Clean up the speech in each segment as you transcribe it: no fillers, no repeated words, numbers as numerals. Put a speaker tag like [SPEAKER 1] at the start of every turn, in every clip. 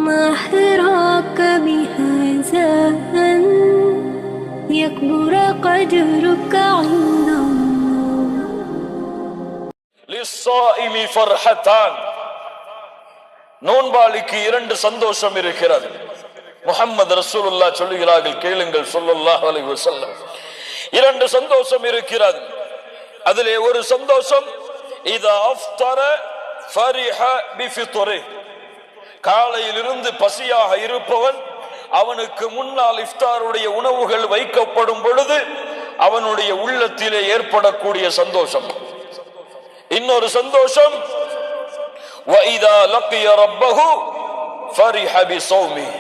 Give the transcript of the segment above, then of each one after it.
[SPEAKER 1] ما حراك بهذا أن يكبر قدرك عند الله.
[SPEAKER 2] للصائم فرحتان. நோன்பாளிக்கு இரண்டு சந்தோஷம் இருக்கிறது. முஹம்மது ரசூலுல்லாஹ் சொல்லுகிறார்கள், கேளுங்கள் ஸல்லல்லாஹு அலைஹி வஸல்லம். இரண்டு சந்தோஷம் இருக்கிறது. அதிலே ஒரு சந்தோஷம், இதா அஃப்தர ஃபரிஹ பிஃபித்ரிஹ். காலையிலிருந்து பசியாக இருப்பவன், அவனுக்கு முன்னால் இஃப்தாருடைய உணவுகள் வைக்கப்படும் பொழுது அவனுடைய உள்ளத்திலே ஏற்படக்கூடிய சந்தோஷம். இன்னொரு சந்தோஷம், وَإِذَا لَقِيَ رَبَّهُ فَرِحَ بِصَوْمِهِ.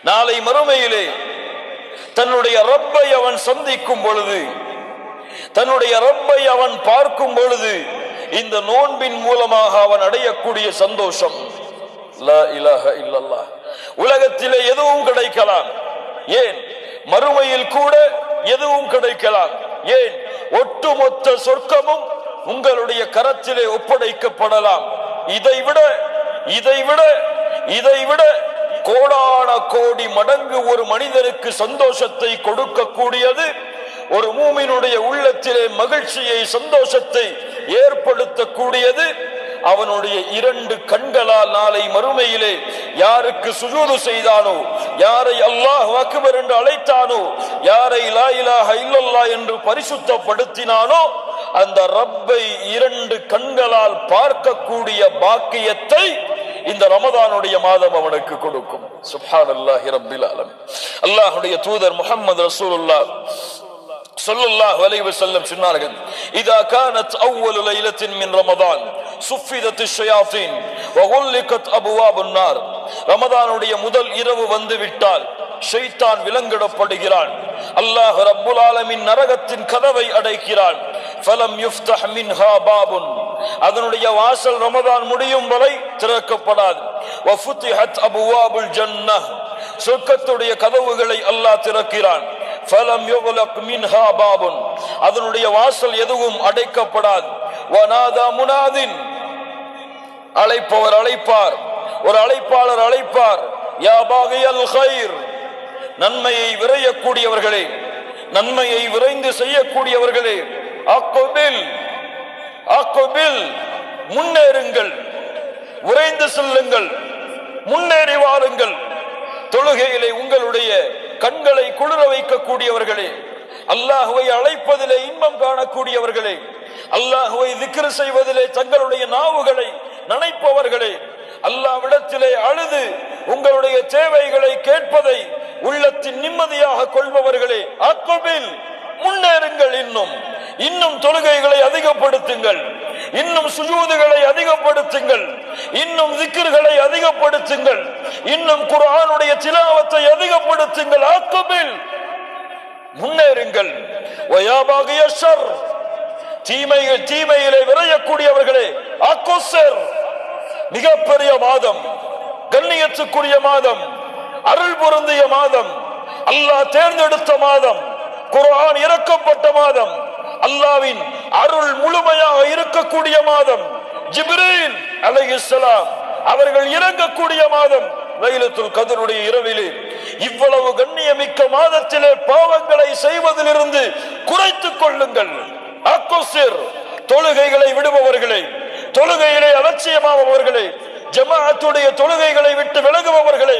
[SPEAKER 2] நாளை மறுமையிலே தன்னுடைய ரப்பை அவன் சந்திக்கும் பொழுது, தன்னுடைய ரப்பை அவன் பார்க்கும் பொழுது, இந்த நோன்பின் மூலமாக அவன் அடையக்கூடிய சந்தோஷம். லா இலாஹ இல்லல்லாஹ். உலகத்திலே எதுவும் கிடைக்கலாம், ஏன் மறுமையில் கூட எதுவும் கிடைக்கலாம், ஏன் ஒட்டுமொத்த சொர்க்கமும் உங்களுடைய கரத்திலே ஒப்படைக்கப்படலாம். இதைவிட கோடான கோடி மடங்கு ஒரு மனிதனுக்கு சந்தோஷத்தை கொடுக்கக்கூடியது, ஒரு மூமினுடைய உள்ளத்திலே மகிழ்ச்சியை, சந்தோஷத்தை ஏற்படுத்தக்கூடியது அவனுடைய இரண்டு கண்களால் நாளை மறுமையிலே யாருக்கு சுஜூது செய்தானோ, யாரை அல்லாஹ் அக்பர் என்று அழைத்தானோ, யாரை லா இலாஹ இல்லல்லாஹ் என்று பரிசுத்தப்படுத்தினானோ, அந்த ரப்பை இரண்டு கண்களால் பார்க்கக்கூடிய பாக்கியத்தை இந்த ரமதானுடைய மாதம் அவனுக்கு கொடுக்கும். சுப்ஹானல்லாஹி ரப்பில் ஆலமீன். அல்லாஹ்வுடைய தூதர் முஹம்மது ரசூலுல்லாஹ் ஸல்லல்லாஹு அலைஹி வஸல்லம் சொன்னார்கள், இதா கானத் அவ்வலு லைலத்தின் மின் ரமதான் சுஃபிதத் ஷயாத்தீன் வ குல்லிகத் அபுவாபுன் நார். ரமதானுடைய முதல் இரவு வந்து விட்டால் ஷைத்தான் விலங்கிடப்படுகிறான். அல்லாஹ் ரப்புல் ஆலமீன் நரகத்தின் கதவை அடைக்கிறான். ஃபலம் யுஃப்தஹ் மின்ஹா பாபுன். அதனுடைய வாசல் ரமதான் முடியும் வரை திறக்கப்படாது. வ ஃபுத்திஹத் அபுவாபுல் ஜன்னஹ். சொர்க்கத்துடைய கதவுகளை அல்லாஹ் திறக்கிறான். ஃபலம் யுக்லக் மின்ஹா பாபுன். அதனுடைய வாசல் எதுவும் அடைக்கப்படாது. வநாதா முனாதின். அழைப்பவர் அழைப்பார், ஒரு அழைப்பாளர் அழைப்பார், யா பாகியல் கைர். நன்மையை விரையக்கூடியவர்களே, நன்மையை விரைந்து செய்யக்கூடியவர்களே, அக்பில் அக்பில், முன்னேறுங்கள், விரைந்து செல்லுங்கள், முன்னேறி வாருங்கள். தொழுகையிலே உங்களுடைய கண்களை குளிர வைக்கக்கூடியவர்களே, அல்லாஹ்வை அழைப்பதிலே இன்பம் காணக்கூடியவர்களே, அல்லாஹ்வை திக்ர் செய்வதிலே தங்களுடைய நாவுகளை நனைப்பவர்களே, அல்லாஹ்விடத்திலே அழுது உங்களுடைய தேவைகளை கேட்பதை உள்ளத்தின் நிம்மதியாக கொள்பவர்களே, அக்பில், முன்னேறுங்கள். இன்னும் தொழுகைகளை அதிகப்படுத்துங்கள், இன்னும் சுஜூதுகளை அதிகப்படுத்துங்கள், இன்னும் திக்ர்களை அதிகப்படுத்துங்கள், இன்னும் குர்ஆனுடைய திலாவத்தை அதிகப்படுத்துங்கள். அக்பில், முன்னேறுங்கள். வயா பாகிய ஷர், தீமையிலே விரையக்கூடியவர்களே, அக்குஸர், மிகப்பெரிய மாதம், கண்ணியத்துக்குரிய மாதம், அருள் பொருந்திய மாதம், அல்லாஹ் தேர்ந்தெடுத்த மாதம், குர்ஆன் இறக்கப்பட்ட மாதம், அல்லாஹ்வின் அருள் முழுமையாக இருக்கக்கூடிய மாதம், ஜிப்ரீல் அலைஹிஸ்ஸலாம் அவர்கள் இறங்கக்கூடிய மாதம், லைலத்துல் கத்ருடைய இரவிலே. இவ்வளவு கண்ணியமிக்க மாதத்திலே பாவங்களை செய்வதிலிருந்து குறைத்துக் கொள்ளுங்கள். அக்குஸர், தொழுகைகளை விடுபவர்களே, தொழுகையிலே அலட்சியமானவர்களே, ஜமாஅத்துடைய தொழுகைகளை விட்டு விலகுபவர்களே,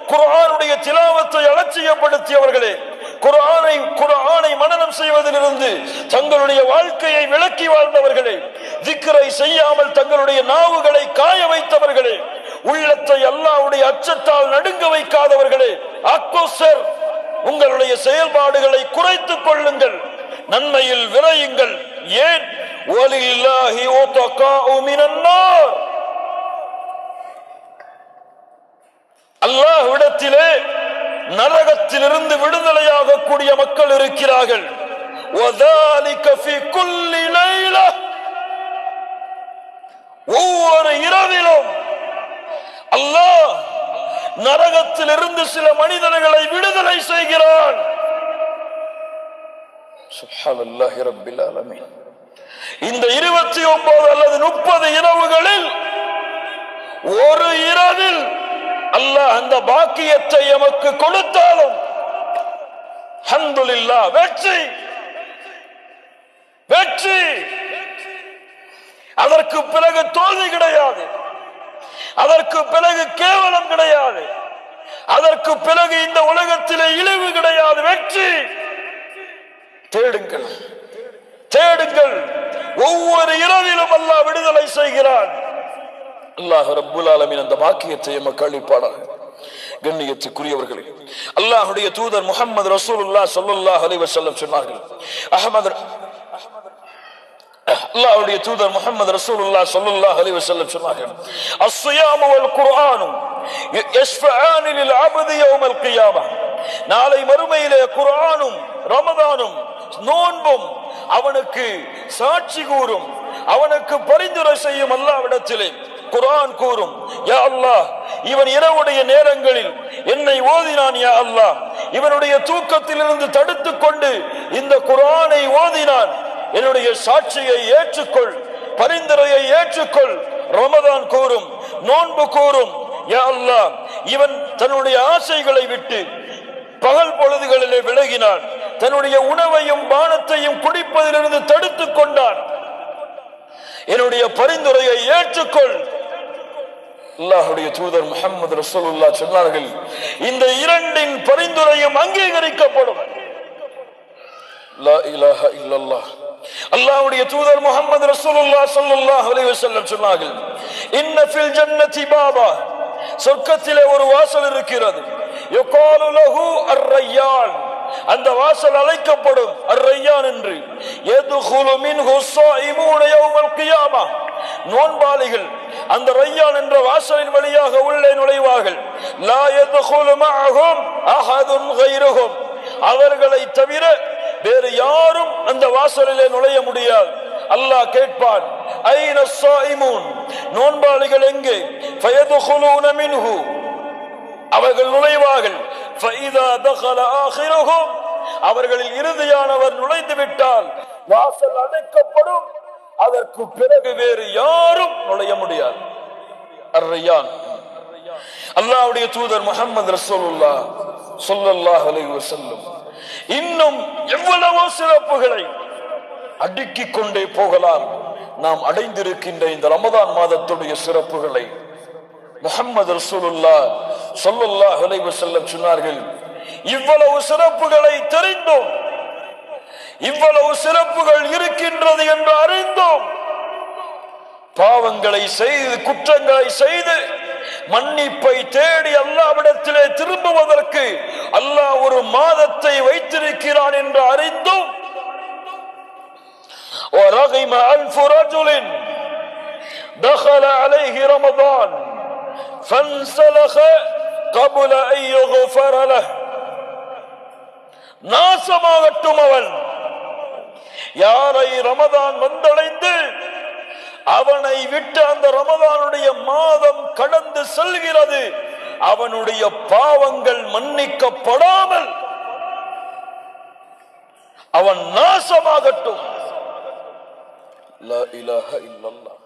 [SPEAKER 2] குர்ஆனுடைய திலாவத்தை அலட்சியப்படுத்தியவர்களே, குர்ஆனை மனனம் செய்வதிலிருந்து தங்களுடைய வாழ்க்கையை விலக்கி வாழ்ந்தவர்களே, திக்ரை செய்யாமல் தங்களுடைய நாவுகளை காய வைத்தவர்களே, உள்ளத்தை அல்லாஹ்வுடைய அச்சத்தால் நடுங்க வைக்காதவர்களே, அக்குஸர், உங்களுடைய செயல்பாடுகளை குறைத்துக் கொள்ளுங்கள், நன்மையில் விரையுங்கள். ஏன்? வலில்லாஹி உத்தகாஉ மினன் நார். அல்லாஹ்விடத்திலே நரகத்திலிருந்து விடுதலையாக கூடிய மக்கள் இருக்கிறார்கள். வதாலிக ஃபீ குல்லி லைலா, ஒவ்வொரு இரவிலும் அல்லாஹ் நரகத்திலிருந்து சில மனிதர்களை விடுதலை செய்கிறான். சுப்ஹானல்லாஹி ரப்பில் ஆலமீன். இந்த 29 அல்லது 30 இரவுகளில் ஒரு இரவில் அல்லாஹ் அந்த பாக்கியத்தை எமக்கு கொடுத்தாலும் அல்ஹம்துலில்லாஹ் வெற்றி வெற்றி. அதற்கு பிறகு தோல்வி கிடையாது, அதற்கு பிறகு கேவலம் கிடையாது, அதற்கு பிறகு இந்த உலகத்திலே இழிவு கிடையாது, வெற்றி. தேடுங்கள் தேடுங்கள். ஒவ்வொரு இரவிலும் அல்லாஹ் விடுதலை செய்கிறான். அல்லாஹ் ரப்புல் ஆலமீன் அந்த பாக்கியத்தை எமக்கு அளிப்பானாக. கண்ணியத்துக்குரியவர்களே, அல்லாஹ்வுடைய தூதர் முஹம்மது ரசூலுல்லாஹ் ஸல்லல்லாஹு அலைஹி வஸல்லம் சொன்னார்கள், அல்லாஹ்வுடைய தூதர் முஹம்மது ரசூலுல்லாஹ் ஸல்லல்லாஹு அலைஹி வஸல்லம் சொன்னார்கள், அஸ்ஸியாமு வல் குர்ஆனு யஸ்ஃபஆனி லில் அப்தி யௌமல் கியாமஹ். நாளை மறுமையிலே குர்ஆனும் ரமதானும் நோன்பும் அவனுக்கு சாட்சி கூறும், அவனுக்கு பரிந்துரை செய்யும். அல்லாஹ்விடத்திலே குர்ஆன் கூறும், யா அல்லாஹ், இவன் இரவுடைய நேரங்களில் என்னை ஓதினான், யா அல்லாஹ், இவனுடைய தூக்கத்திலிருந்து தடுத்துக் கொண்டு இந்த குர்ஆனை ஓதினான், என்னுடைய சாட்சியை ஏற்றுக்கொள், பரிந்துரையை ஏற்றுக்கொள். ரமதான் கூறும், நோன்பு கூறும், யா அல்லாஹ், இவன் தன்னுடைய ஆசைகளை விட்டு பகல் பொழுதுகளிலே விலகினான், தன்னுடைய உணவையும் பானத்தையும் குடிப்பதிலிருந்து தடுத்துக் கொண்டான், என்னுடைய பரிந்துரையை ஏற்றுக்கொள். அல்லாஹ்வுடைய தூதர் முஹம்மது ரசூலுல்லாஹ் சொன்னார்கள், இந்த இரண்டின் பரிந்துரையும் அங்கீகரிக்கப்படும். லா இலாஹ இல்லல்லாஹ். அல்லாஹ்வுடைய தூதர் முஹம்மது ரசூலுல்லாஹ் ஸல்லல்லாஹு அலைஹி வஸல்லம் சொன்னார்கள், இன்ன ஃபில் ஜன்னதி பாபா, சொர்க்கத்திலே ஒரு வாசல் இருக்கிறது, யுகாலு லஹு அர்-ரையான், அந்த வாசல் அழைக்கப்படும் அர்-ரையான் என்று. யதுகுலு மின்ஹு ஸாயிமூன யௌமல் கியாமஹ், நோன்பாளிகள் அந்த ரையான் என்ற வாசலின் வழியாக உள்ளே நுழைவார்கள். லா யதுகுலு மஅஹும் அஹதுன் கைருஹும், அவர்களை தவிர வேறு யாரும் அந்த வாசலிலே நுழைய முடியாது. அல்லாஹ் கேட்பான், ஐன ஸாயிமூன், நோன்பாளிகள் எங்கே? ஃபயதுகுலூன மின்ஹு, அவர்கள் நுழைவார்கள். ஃபஇதா தகல ஆகிருஹும், அவர்களில் இறுதியானவர் நுழைந்து விட்டால் வாசல் அடைக்கப்படும், அதற்கு பிறகு வேறு யாரும் நுழைய முடியாது. அர்-ரையான். அல்லாஹ்வுடைய தூதர் முஹம்மது ரசூலுல்லாஹ் ஸல்லல்லாஹு அலைஹி வஸல்லம் இன்னும் எவ்வளவோ சிறப்புகளை அடுக்கிக் கொண்டே போகலாம். நாம் அடைந்திருக்கின்ற இந்த ரமதான் மாதத்துடைய சிறப்புகளை முஹம்மது ரசூலுல்லாஹ் ஸல்லல்லாஹு அலைஹி வஸல்லம் சொன்னார்கள், இவ்வளவு சிறப்புகளை தெரிந்தோம், இவ்வளவு சிறப்புகள் இருக்கின்றது என்று அறிந்தோம், பாவங்களை செய்து குற்றங்களை செய்து மன்னிப்பை தேடி அல்லாஹ்விடத்திலே திரும்புவதற்கு அல்லாஹ் ஒரு மாதத்தை வைத்திருக்கிறான் என்று அறிந்தும், وَرَغِمَ أَنْفُ رَجُلٍ دَخَلَ عَلَيْهِ رَمَضَانَ فَانْسَلَخَ قَبْلَ أَنْ يُغْفَرَ لَهُ, நாசமாகட்டும் அவன், யாரை ரமதான் வந்தடைந்து அவனை விட்டு அந்த ரமதானுடைய மாதம் கடந்து செல்கிறது, அவனுடைய பாவங்கள் மன்னிக்கப்படாமல் அவன் நாசமாகட்டும். லா இலாஹ இல்லல்லாஹ்.